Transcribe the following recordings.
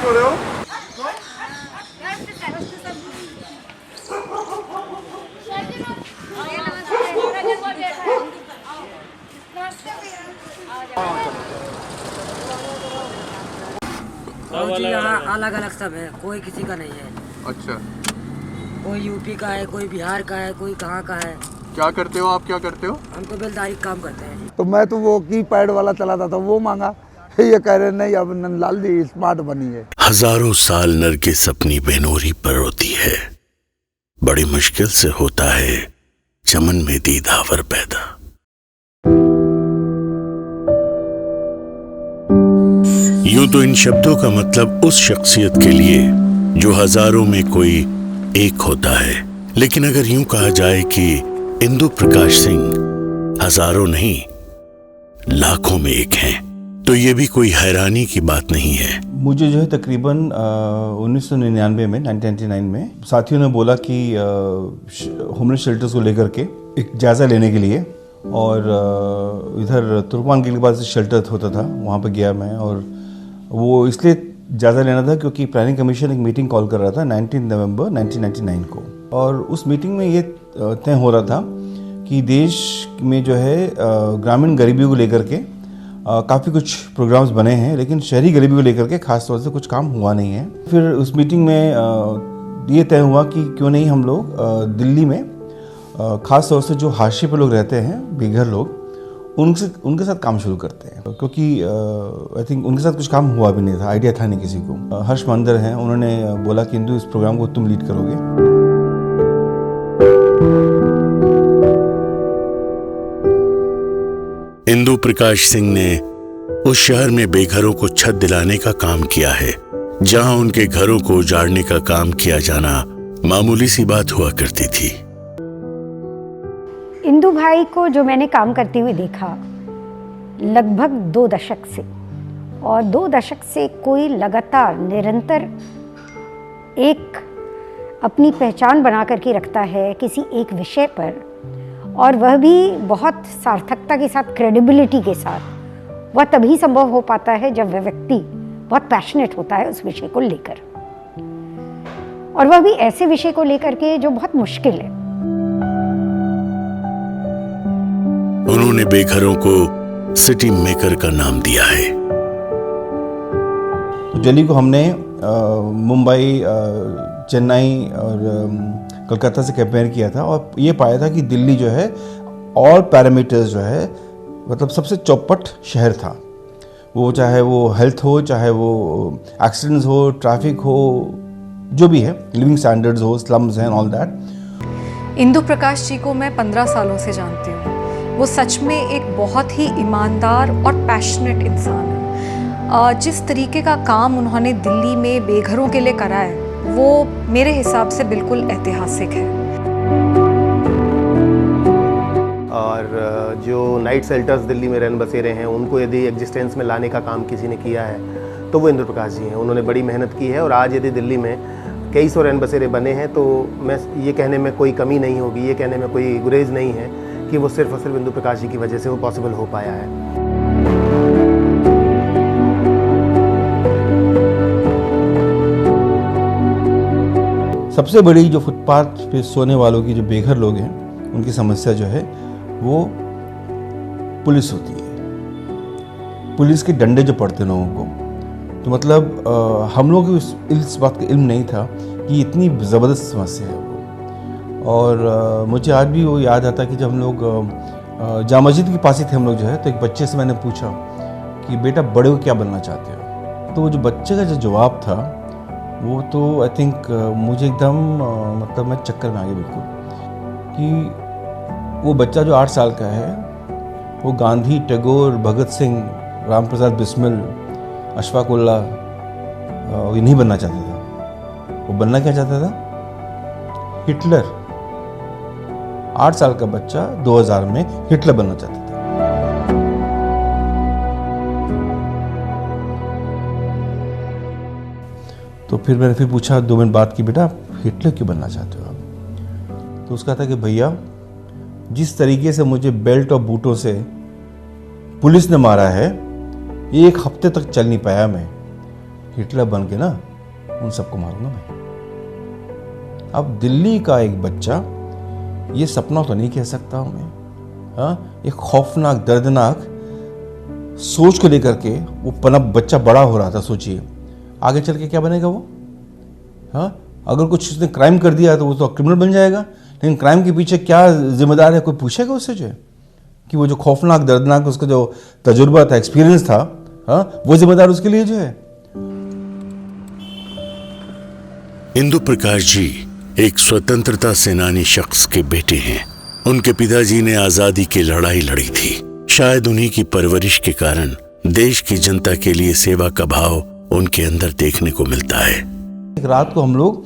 हो रहे हो? जी यहाँ अलग अलग सब है, कोई किसी का नहीं है। अच्छा, कोई यूपी का है, कोई बिहार का है, कोई कहाँ का है। क्या करते हो आप? क्या करते हो? हम तो बेलदारी का काम करते हैं। तो मैं तो वो की पैड वाला चलाता था, वो मांगा। ये कह रहे नहीं, अब नंदलाल जी स्मार्ट बनी है। हजारों साल नरगिस अपनी बेनोरी पर रोती है, बड़ी मुश्किल से होता है चमन में दीदावर पैदा। यूं तो इन शब्दों का मतलब उस शख्सियत के लिए जो हजारों में कोई एक होता है, लेकिन अगर यूं कहा जाए कि इंदु प्रकाश सिंह हजारों नहीं लाखों में एक हैं, तो ये भी कोई हैरानी की बात नहीं है। मुझे जो है तकरीबन 1999 में 1999 में साथियों ने बोला कि होमलेस शेल्टर्स को लेकर के एक जायज़ा लेने के लिए, और इधर तुर्कमान के पास शेल्टर होता था, वहाँ पे गया मैं। और वो इसलिए जायज़ा लेना था क्योंकि प्लानिंग कमीशन एक मीटिंग कॉल कर रहा था 19 नवंबर 1999 को, और उस मीटिंग में ये तय हो रहा था कि देश में जो है ग्रामीण गरीबी को लेकर के काफ़ी कुछ प्रोग्राम्स बने हैं, लेकिन शहरी गरीबी को लेकर के खास तौर से कुछ काम हुआ नहीं है। फिर उस मीटिंग में ये तय हुआ कि क्यों नहीं हम लोग दिल्ली में खास तौर से जो हाशिए पे लोग रहते हैं, बेघर लोग, उनके साथ काम शुरू करते हैं, क्योंकि आई थिंक उनके साथ कुछ काम हुआ भी नहीं था, आइडिया था नहीं किसी को। हर्ष मंदर हैं, उन्होंने बोला कि इंदु इस प्रोग्राम को तुम लीड करोगे। इंदु प्रकाश सिंह ने उस शहर में बेघरों को छत दिलाने का काम किया है, जहां उनके घरों को उजाड़ने का काम किया जाना मामूली सी बात हुआ करती थी। इंदु भाई को जो मैंने काम करते हुए देखा लगभग 2 दशक से, और 2 दशक से कोई लगातार निरंतर एक अपनी पहचान बना करके रखता है किसी एक विषय पर, और वह भी बहुत सार्थकता के साथ, क्रेडिबिलिटी के साथ। वह तभी संभव हो पाता है जब वह व्यक्ति बहुत पैशनेट होता है उस विषय को लेकर, और वह भी ऐसे विषय को लेकर के जो बहुत मुश्किल है। उन्होंने बेघरों को सिटी मेकर का नाम दिया है। दिल्ली को हमने मुंबई, चेन्नई और कलकत्ता से कंपेयर किया था, और ये पाया था कि दिल्ली जो है ऑल पैरामीटर्स जो है, मतलब सबसे चौपट शहर था। वो चाहे वो हेल्थ हो, चाहे वो एक्सीडेंट्स हो, ट्रैफिक हो, जो भी है, लिविंग स्टैंडर्ड्स हो, स्लम्स हैं, ऑल दैट। इंदु प्रकाश जी को मैं 15 सालों से जानती हूँ। वो सच में एक बहुत ही ईमानदार और पैशनेट इंसान है। जिस तरीके का काम उन्होंने दिल्ली में बेघरों के लिए करा है, वो मेरे हिसाब से बिल्कुल ऐतिहासिक है। और जो नाइट शेल्टर्स दिल्ली में रैन बसेरे हैं, उनको यदि एग्जिस्टेंस में लाने का काम किसी ने किया है तो वो इंदु प्रकाश जी हैं। उन्होंने बड़ी मेहनत की है, और आज यदि दिल्ली में कई सौ रैन बसेरे बने हैं, तो मैं ये कहने में कोई कमी नहीं होगी, ये कहने में कोई गुरेज नहीं है कि वो सिर्फ और सिर्फ इंदु प्रकाश जी की वजह से वो पॉसिबल हो पाया है। सबसे बड़ी जो फुटपाथ पे सोने वालों की, जो बेघर लोग हैं, उनकी समस्या जो है वो पुलिस होती है। पुलिस के डंडे जो पड़ते हैं लोगों को, तो मतलब हम लोगों को इस बात का इल्म नहीं था कि इतनी ज़बरदस्त समस्या है वो। और मुझे आज भी वो याद आता कि जब हम लोग जामा मस्जिद के पास ही थे हम लोग जो है, तो एक बच्चे से मैंने पूछा कि बेटा बड़े को क्या बनना चाहते हो? तो वो जो बच्चे का जो जवाब था, वो तो आई थिंक मुझे एकदम मतलब मैं चक्कर में आ गया बिल्कुल, कि वो बच्चा जो 8 साल का है, वो गांधी, टैगोर, भगत सिंह, राम प्रसाद बिस्मिल, अशफाक उल्लाह ये नहीं बनना चाहता था। वो बनना क्या चाहता था? हिटलर। 8 साल का बच्चा 2000 में हिटलर बनना चाहता था। तो फिर मैंने पूछा 2 मिनट बाद कि बेटा आप हिटलर क्यों बनना चाहते हो आप? तो उसका था कि भैया जिस तरीके से मुझे बेल्ट और बूटों से पुलिस ने मारा है, 1 हफ्ते तक चल नहीं पाया मैं, हिटलर बन के ना उन सबको मारूंगा मैं। अब दिल्ली का एक बच्चा ये सपना तो नहीं कह सकता हूं मैं, हाँ, एक खौफनाक दर्दनाक सोच को लेकर के वो पनप बच्चा बड़ा हो रहा था। सोचिए आगे चल के क्या बनेगा वो, हाँ, अगर कुछ उसने क्राइम कर दिया तो वो तो क्रिमिनल बन जाएगा, लेकिन क्राइम के पीछे क्या जिम्मेदार है कोई पूछेगा उससे जो है कि वो जो खौफनाक दर्दनाक उसका जो तजुर्बा था, एक्सपीरियंस था, हाँ, वो जिम्मेदार उसके लिए जो है। इंदु प्रकाश जी एक स्वतंत्रता सेनानी शख्स के बेटे हैं। उनके पिताजी ने आजादी की लड़ाई लड़ी थी। शायद उन्हीं की परवरिश के कारण देश की जनता के लिए सेवा का भाव उनके अंदर देखने को मिलता है। एक रात को हम लोग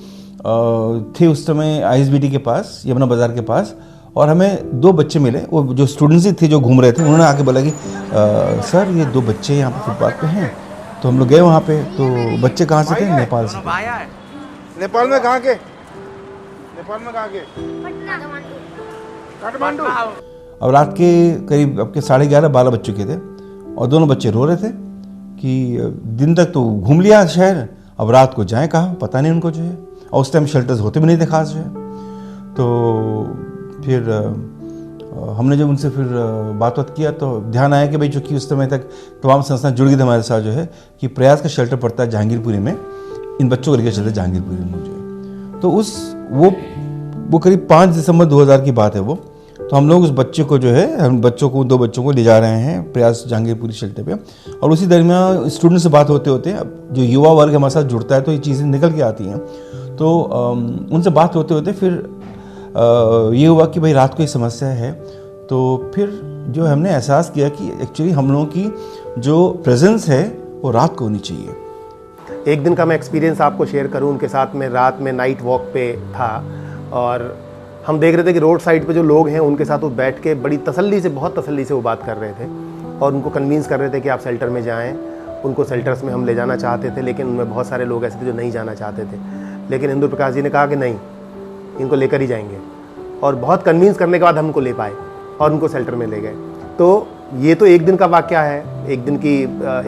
थे उस समय ISBT के पास, यमुना बाजार के पास, और हमें 2 बच्चे मिले। वो जो स्टूडेंट्स ही थे जो घूम रहे थे, उन्होंने आके बोला कि सर ये 2 बच्चे यहाँ पे फुटपाथ पे हैं। तो हम लोग गए वहाँ पे, तो बच्चे कहाँ से थे? नेपाल से। नेपाल में कहाँ के? नेपाल में कहाँ के? काठमांडू। अब रात के करीब आपके 11:30-12 बज चुके थे और दोनों बच्चे रो रहे थे कि दिन तक तो घूम लिया शहर, अब रात को जाएं कहाँ, पता नहीं उनको जो है। और उस टाइम शेल्टर्स होते भी नहीं थे खास जो है। तो फिर हमने जब उनसे फिर बात किया तो ध्यान आया कि भाई चूँकि उस समय तक तमाम संस्थाएं जुड़ गई थी हमारे साथ जो है कि प्रयास का शेल्टर पड़ता है जहांगीरपुरी में, इन बच्चों को लेकर चलते जहांगीरपुरी में जो है। तो वो करीब 5 दिसंबर 2000 की बात है वो। तो हम लोग उस बच्चे को जो है, हम 2 बच्चों को ले जा रहे हैं प्रयास जहांगीरपुरी शेल्टर पे, और उसी दरमियान स्टूडेंट से बात होते होते, अब जो युवा वर्ग हमारे साथ जुड़ता है तो ये चीज़ें निकल के आती हैं। तो उनसे बात होते होते फिर ये हुआ कि भाई रात को ये समस्या है। तो फिर जो हमने एहसास किया कि एक्चुअली हम लोगों की जो प्रेजेंस है वो रात को होनी चाहिए। एक दिन का मैं एक्सपीरियंस आपको शेयर करूं, उनके साथ में रात में नाइट वॉक पे था और हम देख रहे थे कि रोड साइड पे जो लोग हैं उनके साथ वो बैठ के बड़ी तसल्ली से, बहुत तसल्ली से वो बात कर रहे थे और उनको कन्विंस कर रहे थे कि आप शेल्टर में जाएं। उनको शेल्टर्स में हम ले जाना चाहते थे, लेकिन उनमें बहुत सारे लोग ऐसे थे जो नहीं जाना चाहते थे। लेकिन इंदु प्रकाश जी ने कहा कि नहीं, इनको लेकर ही जाएंगे, और बहुत कन्विंस करने के बाद हम उनको ले पाए और उनको शेल्टर में ले गए। तो ये तो एक दिन का वाक़या है, एक दिन की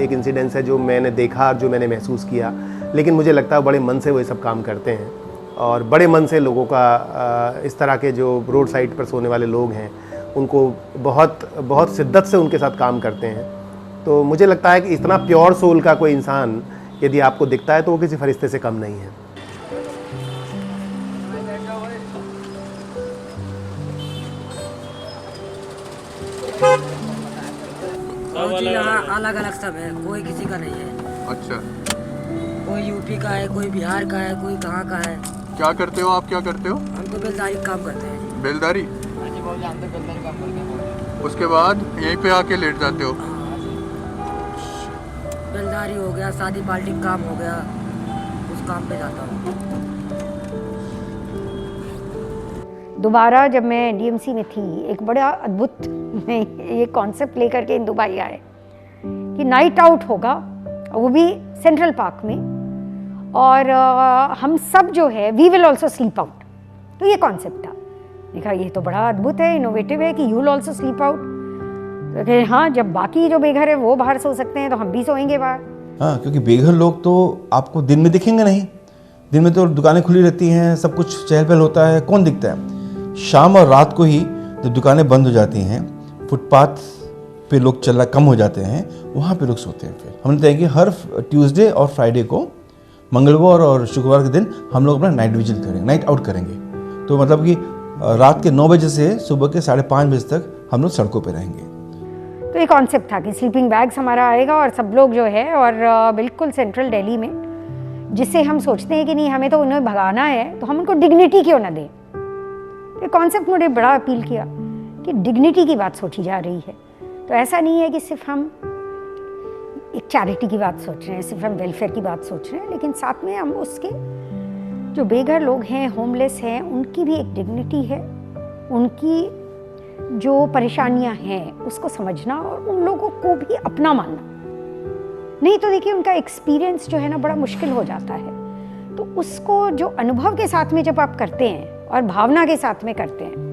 एक इंसिडेंस है जो मैंने देखा, जो मैंने महसूस किया। लेकिन मुझे लगता है बड़े मन से वो ये सब काम करते हैं और बड़े मन से लोगों का, इस तरह के जो रोड साइड पर सोने वाले लोग हैं उनको बहुत शिद्दत से उनके साथ काम करते हैं। तो मुझे लगता है कि इतना प्योर सोल का कोई इंसान यदि आपको दिखता है तो वो किसी फरिश्ते से कम नहीं है। यहाँ अलग अलग सब है, कोई किसी का नहीं है। अच्छा, कोई यूपी का है, कोई बिहार का है, कोई कहाँ का है। क्या करते हो आप? क्या करते हो? हम तो बेलदारी काम करते हैं। बेलदारी? उसके बाद यहीं पे आके लेट जाते हो? बेलदारी हो गया, शादी पार्टी काम हो गया, उस काम पे जाता हूँ। दोबारा जब मैं DMC में थी, एक बड़ा अद्भुत ये कॉन्सेप्ट लेकर के इंदु भाई आए कि नाइट आउट होगा, वो भी सेंट्रल पार्क में, और हम सब जो है we will also sleep out. तो ये कॉन्सेप्ट था। देखा ये तो बड़ा अद्भुत है, इनोवेटिव है कि you will also sleep out. तो हाँ, जब बाकी जो बेघर है वो बाहर सो सकते हैं तो हम भी सोएंगे बाहर। हाँ, क्योंकि बेघर लोग तो आपको दिन में दिखेंगे नहीं। दिन में तो दुकानें खुली रहती हैं, सब कुछ चहल पहल होता है, कौन दिखता है? शाम और रात को ही जब दुकानें बंद हो जाती हैं, फुटपाथ पे लोग चलना कम हो जाते हैं, वहाँ पे लोग सोते हैं। फिर हमने तय कि हर ट्यूसडे और फ्राइडे को, मंगलवार और शुक्रवार के दिन हम लोग अपना नाइट विजिल करेंगे, नाइट आउट करेंगे। तो मतलब कि रात के 9 बजे से सुबह के 5:30 बजे तक हम लोग सड़कों पे रहेंगे। तो ये कॉन्सेप्ट था कि स्लीपिंग बैग्स हमारा आएगा और सब लोग जो है, और बिल्कुल सेंट्रल दिल्ली में, जिससे हम सोचते हैं कि नहीं हमें तो उन्हें भगाना है तो हम उनको डिग्निटी क्यों ना दें। ये कॉन्सेप्ट मुझे बड़ा अपील किया कि डिग्निटी की बात सोची जा रही है। तो ऐसा नहीं है कि सिर्फ हम एक चैरिटी की बात सोच रहे हैं, सिर्फ हम वेलफेयर की बात सोच रहे हैं, लेकिन साथ में हम उसके जो बेघर लोग हैं, होमलेस हैं, उनकी भी एक डिग्निटी है, उनकी जो परेशानियां हैं उसको समझना और उन लोगों को भी अपना मानना। नहीं तो देखिए उनका एक्सपीरियंस जो है ना बड़ा मुश्किल हो जाता है। तो उसको जो अनुभव के साथ में जब आप करते हैं और भावना के साथ में करते हैं,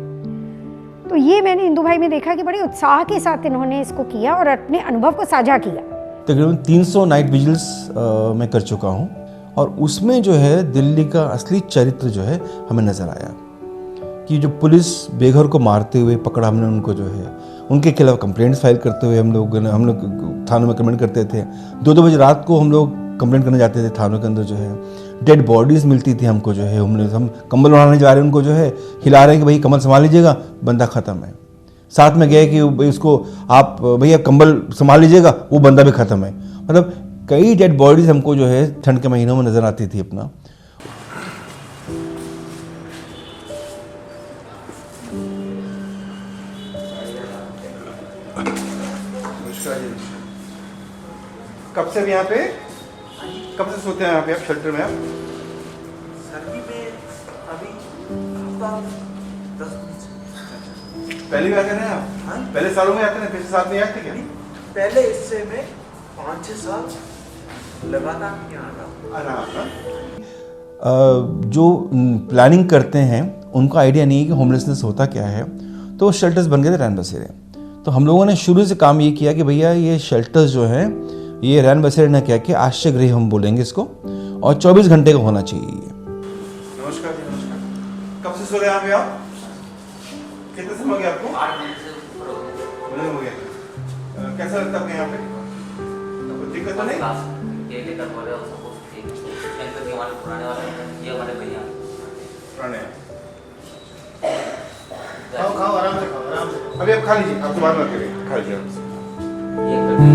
तो ये मैंने इंदु भाई में देखा कि बड़े उत्साह के साथ इन्होंने इसको किया और अपने अनुभव को साझा किया। तकरीबन 300 नाइट विजिल्स मैं कर चुका हूँ, और उसमें जो है दिल्ली का असली चरित्र जो है हमें नज़र आया कि जो पुलिस बेघर को मारते हुए पकड़ा, हमने उनको जो है उनके खिलाफ कंप्लेंट्स फाइल करते हुए हम लोग थानों में कंप्लेंट करते थे। 2-2 बजे रात को हम लोग कंप्लेंट करने जाते थे थानों के अंदर। जो है डेड बॉडीज़ मिलती थी हमको, जो है हम कंबल उड़ाने जा रहे हैं, उनको जो है हिला रहे हैं कि भाई कंबल संभाल लीजिएगा, बंदा ख़त्म है। साथ में गए कि भाई उसको आप भैया कंबल संभाल लीजिएगा, वो बंदा भी ख़त्म है। मतलब कई डेड बॉडीज़ हमको जो है ठंड के महीनों में नज़र आती थी अपना। कब से यहाँ पे, कब से सोते हैं यहाँ पे आप शेल्टर में? आप सर्दी में अभी हफ्ता 10 दिन से। पहले भी आते हैं आप? हाँ, पहले सालों में आते हैं, पिछले साल में आए थे क्या? पहले इससे मैं 5-6 साल लगातार यहाँ रहा। जो प्लानिंग करते हैं उनको आइडिया नहीं है कि होमलेसनेस होता क्या है, तो शेल्टर्स बन गए थे रैन बसेरे। तो हम लोगों ने शुरू से काम ये किया कि भैया ये शेल्टर्स जो हैं ये रैन बसेरे न कह के आश्रय गृह हम बोलेंगे इसको, और 24 घंटे का होना चाहिए ये। नमस्कार जी, नमस्कार। कब से सो रहे हैं यहाँ पे आप? कितने समय हो गया आपको? 8 महीने से ऊपर हो गया। कैसा लगता है आपको यहाँ पे? कोई दिक्कत तो नहीं? ये लेकर बोल रहे हो सब कुछ ठीक है। इनके हमारे पुराने वाले हैं, ये हमारे भैया पुराने। खाओ आराम से खाओ, आराम से। अभी आप खा लीजिए, आप दोबारा मत करिए, खा लीजिए आराम से। ये करके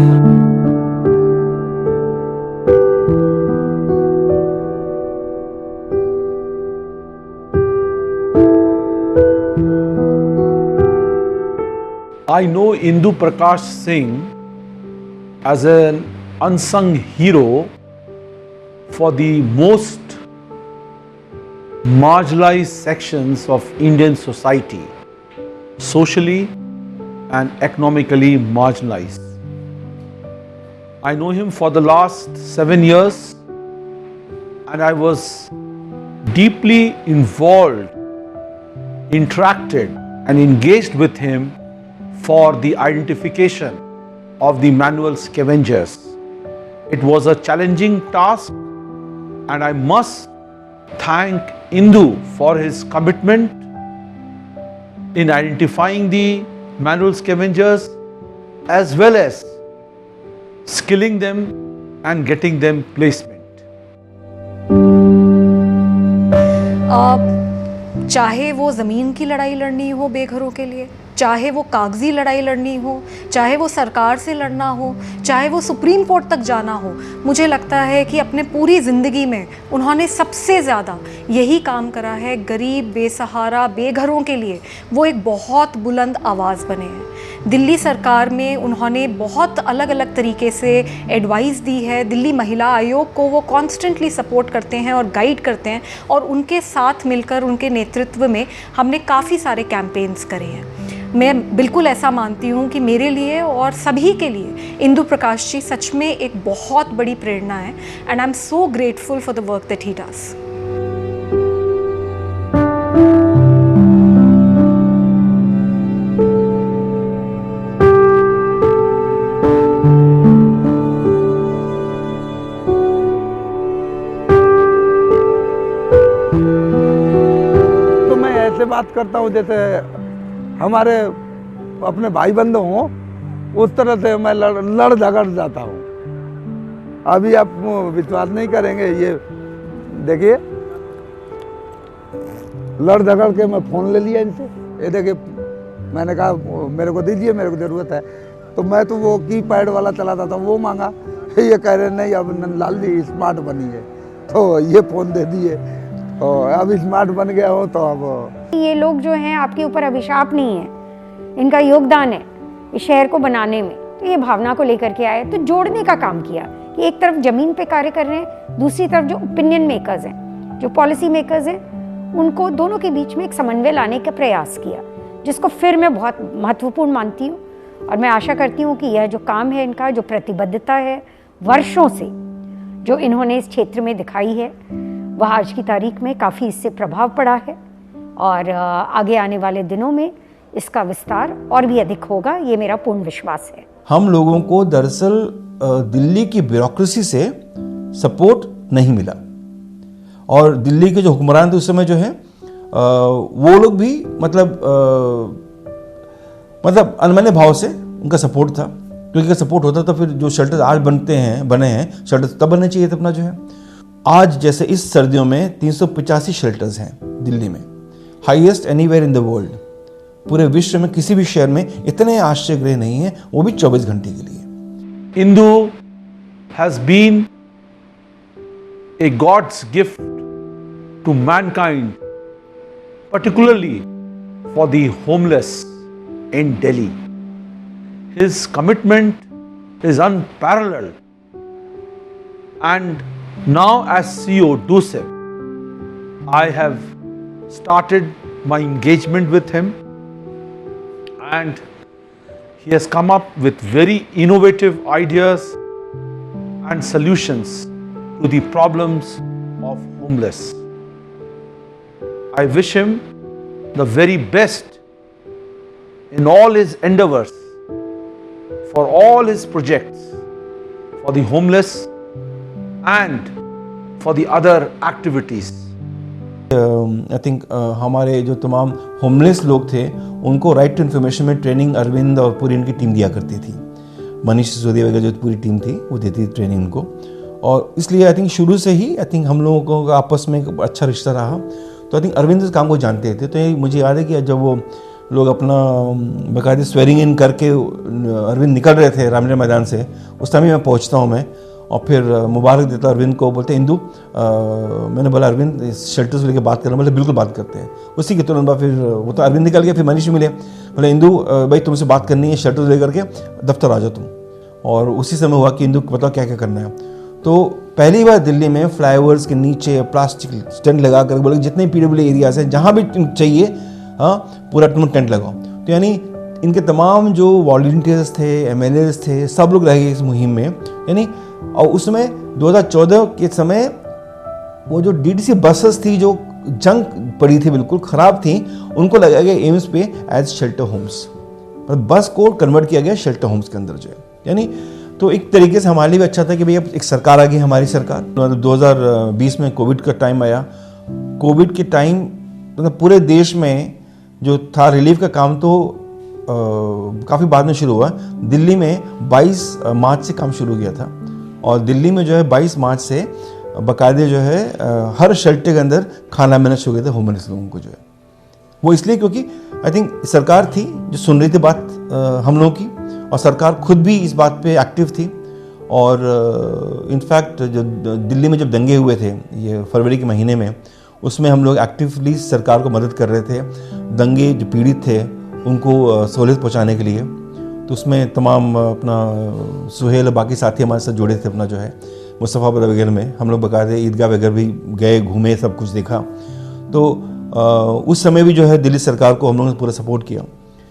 I know Indu Prakash Singh as an unsung hero for the most marginalized sections of Indian society, socially and economically marginalized. I know him for the last 7 years, and I was deeply involved, interacted and engaged with him for the identification of the manual scavengers. It was a challenging task, and I must thank Indu for his commitment in identifying the manual scavengers as well as skilling them and getting them placement. चाहे वो ज़मीन की लड़ाई लड़नी हो बेघरों के लिए, चाहे वो कागज़ी लड़ाई लड़नी हो, चाहे वो सरकार से लड़ना हो, चाहे वो सुप्रीम कोर्ट तक जाना हो, मुझे लगता है कि अपने पूरी ज़िंदगी में उन्होंने सबसे ज़्यादा यही काम करा है। गरीब, बेसहारा, बेघरों के लिए वो एक बहुत बुलंद आवाज़ बने हैं। दिल्ली सरकार में उन्होंने बहुत अलग अलग तरीके से एडवाइस दी है। दिल्ली महिला आयोग को वो कॉन्स्टेंटली सपोर्ट करते हैं और गाइड करते हैं, और उनके साथ मिलकर उनके नेतृत्व में हमने काफ़ी सारे कैंपेन्स करे हैं। मैं बिल्कुल ऐसा मानती हूँ कि मेरे लिए और सभी के लिए इंदु प्रकाश जी सच में एक बहुत बड़ी प्रेरणा है, and I am so grateful for the work that he does. तो मैं ऐसे बात करता हूँ जैसे हमारे अपने भाई बंधु हों, उस तरह से मैं लड़ झगड़ जाता हूँ। अभी आप विश्वास नहीं करेंगे, ये देखिए लड़ झगड़ के मैं फ़ोन ले लिया इनसे। ये देखिए, मैंने कहा मेरे को दीजिए, मेरे को ज़रूरत है। तो मैं तो वो कीपैड वाला चलाता था, वो मांगा। ये कह रहे नहीं, अब नंदलाल जी स्मार्ट बनी है, तो ये फ़ोन दे दिए। तो अब स्मार्ट बन गया हो तो अब ये लोग जो हैं आपके ऊपर अभिशाप नहीं है, इनका योगदान है इस शहर को बनाने में। तो ये भावना को लेकर के आए, तो जोड़ने का काम किया कि एक तरफ ज़मीन पे कार्य कर रहे हैं, दूसरी तरफ जो ओपिनियन मेकर्स हैं, जो पॉलिसी मेकर्स हैं, उनको दोनों के बीच में एक समन्वय लाने का प्रयास किया, जिसको फिर मैं बहुत महत्वपूर्ण मानती हूँ। और मैं आशा करती हूँ कि यह जो काम है इनका, जो प्रतिबद्धता है वर्षों से जो इन्होंने इस क्षेत्र में दिखाई है, वह आज की तारीख में काफ़ी इससे प्रभाव पड़ा है, और आगे आने वाले दिनों में इसका विस्तार और भी अधिक होगा, ये मेरा पूर्ण विश्वास है। हम लोगों को दरअसल दिल्ली की ब्यूरोक्रेसी से सपोर्ट नहीं मिला और दिल्ली के जो हुक्मरान थे उस समय जो है वो लोग भी मतलब अनमने भाव से उनका सपोर्ट था, क्योंकि अगर सपोर्ट होता तो फिर जो शेल्टर आज बने हैं शेल्टर तब बनने चाहिए थे अपना जो है। आज जैसे इस सर्दियों में 385 शेल्टर्स हैं दिल्ली में, highest anywhere in the world. पूरे विश्व में किसी भी शहर में इतने आश्रय गृह नहीं है, वो भी 24 घंटे के लिए। Indu has been a God's gift to mankind, particularly for the homeless in Delhi. His commitment is unparalleled, and now as CEO DUSEP, I have started my engagement with him, and he has come up with very innovative ideas and solutions to the problems of homeless. I wish him the very best in all his endeavors, for all his projects, for the homeless and for the other activities. I think हमारे जो तमाम homeless लोग थे उनको right to information में training Arvind और पूरी इनकी टीम दिया करती थी। मनीष सिसोदिया वगैरह जो पूरी टीम थी वो देती थी ट्रेनिंग उनको, और इसलिए आई थिंक शुरू से ही आई थिंक हम लोगों का आपस में एक अच्छा रिश्ता रहा। तो आई थिंक अरविंद इस काम को जानते थे। तो ये मुझे याद है कि जब वो लोग अपना बाकायदे स्वेरिंग इन करके अरविंद निकल रहे थे रामलीला मैदान से, उस टाइम मैं पहुँचता हूँ मैं और फिर मुबारक देता अरविंद को, बोलते इंदू मैंने बोला अरविंद शेल्टर से लेकर बात करना, बोले बिल्कुल बात करते हैं। उसी के तुरंत बाद फिर वो तो अरविंद निकल गया, फिर मनीष मिले, बोले इंदू भाई तुमसे बात करनी है, शेल्टर लेकर के दफ्तर आ जाओ तुम। और उसी समय हुआ कि इंदू को बताओ क्या क्या करना है। तो पहली बार दिल्ली में फ्लाईओवर्स के नीचे प्लास्टिक टेंट लगा कर बोले जितने PWD एरियाज हैं जहाँ भी चाहिए हाँ पूरा तुम टेंट लगाओ। तो यानी इनके तमाम जो वॉलंटियर्स थे, MLAs थे, सब लोग रह गए इस मुहिम में। यानी और उसमें 2014 के समय वो जो DTC बसेस थी जो जंग पड़ी थी, बिल्कुल ख़राब थी, उनको लगाया गया एम्स पे एज शेल्टर होम्स, मतलब बस को कन्वर्ट किया गया शेल्टर होम्स के अंदर जो है। यानी तो एक तरीके से हमारे लिए भी अच्छा था कि भैया एक सरकार आ गई, हमारी सरकार। 2020 में कोविड का टाइम आया। कोविड के टाइम मतलब पूरे देश में जो था रिलीफ का काम तो काफ़ी बाद में शुरू हुआ। दिल्ली में 22 मार्च से काम शुरू हो गया था और दिल्ली में जो है 22 मार्च से बाकायदे जो है हर शेल्टर के अंदर खाना मिलना शुरू हो गया था होमलेस लोगों को जो है। वो इसलिए क्योंकि आई थिंक सरकार थी जो सुन रही थी बात हम लोगों की, और सरकार खुद भी इस बात पे एक्टिव थी। और इनफैक्ट जो दिल्ली में जब दंगे हुए थे ये फरवरी के महीने में, उसमें हम लोग एक्टिवली सरकार को मदद कर रहे थे। दंगे जो पीड़ित थे उनको सहूलियत पहुंचाने के लिए। तो उसमें तमाम अपना सुहेल और बाकी साथी हमारे साथ जुड़े थे अपना जो है मुस्तफ़ाबाद वगैरह में। हम लोग बाकायदे ईदगाह वगैरह भी गए, घूमे, सब कुछ देखा। तो उस समय भी जो है दिल्ली सरकार को हम लोगों ने पूरा सपोर्ट किया।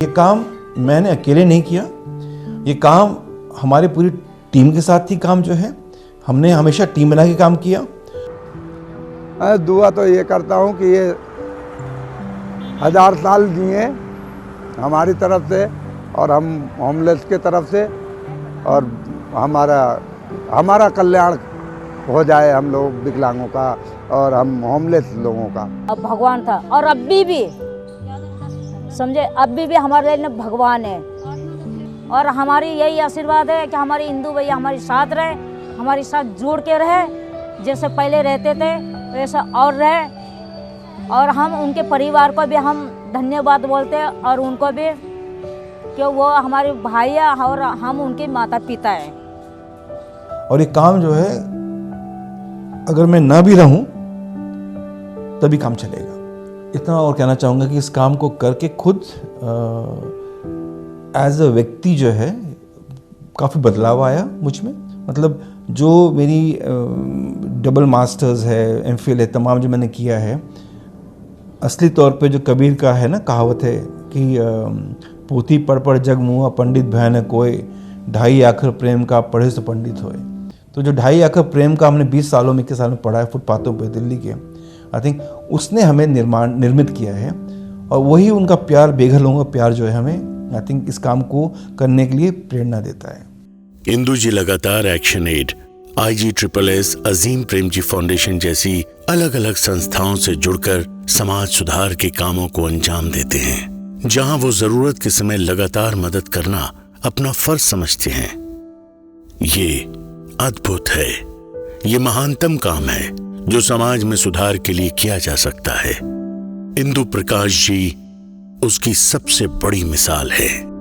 ये काम मैंने अकेले नहीं किया, ये काम हमारे पूरी टीम के साथ ही काम जो है हमने हमेशा टीम बना के काम किया। दुआ तो ये करता हूँ कि ये 1000 साल जिए हमारी तरफ से और हम होमलेस के तरफ से, और हमारा कल्याण हो जाए हम लोग विकलांगों का और हम होमलेस लोगों का। अब भगवान था और अभी भी समझे, अभी भी हमारे लिए भगवान है। और हमारी यही आशीर्वाद है कि हमारे इंदू भैया हमारे साथ रहे, हमारे साथ जुड़ के रहे, जैसे पहले रहते थे वैसा और रहे। और हम उनके परिवार को भी हम धन्यवाद बोलते हैं और उनको भी कि वो हमारे भाई है और हम उनके माता पिता हैं। और ये काम जो है अगर मैं ना भी रहूं तभी काम चलेगा। इतना और कहना चाहूँगा कि इस काम को करके खुद एज अ व्यक्ति जो है काफ़ी बदलाव आया मुझ में। मतलब जो मेरी डबल मास्टर्स है, MPhil है, तमाम जो मैंने किया है, असली तौर पे जो कबीर का है ना कहावत है कि पोथी पढ़ पढ़ जग मुआ पंडित भय न कोय, 2.5 अक्षर प्रेम का पढ़े तो पंडित होए। तो जो 2.5 अक्षर प्रेम का हमने 20 सालों में 21 साल में पढ़ा है फुटपाथों पे दिल्ली के, आई थिंक उसने हमें निर्मित किया है। और वही उनका प्यार, बेघर लोगों का प्यार जो है हमें आई थिंक इस काम को करने के लिए प्रेरणा देता है। इंदु जी लगातार action add, IGSSS, Azim Premji foundation जैसी अलग अलग संस्थाओं से जुड़कर समाज सुधार के कामों को अंजाम देते हैं, जहां वो जरूरत के समय लगातार मदद करना अपना फर्ज समझते हैं। ये अद्भुत है, ये महानतम काम है जो समाज में सुधार के लिए किया जा सकता है। इंदु प्रकाश जी उसकी सबसे बड़ी मिसाल है।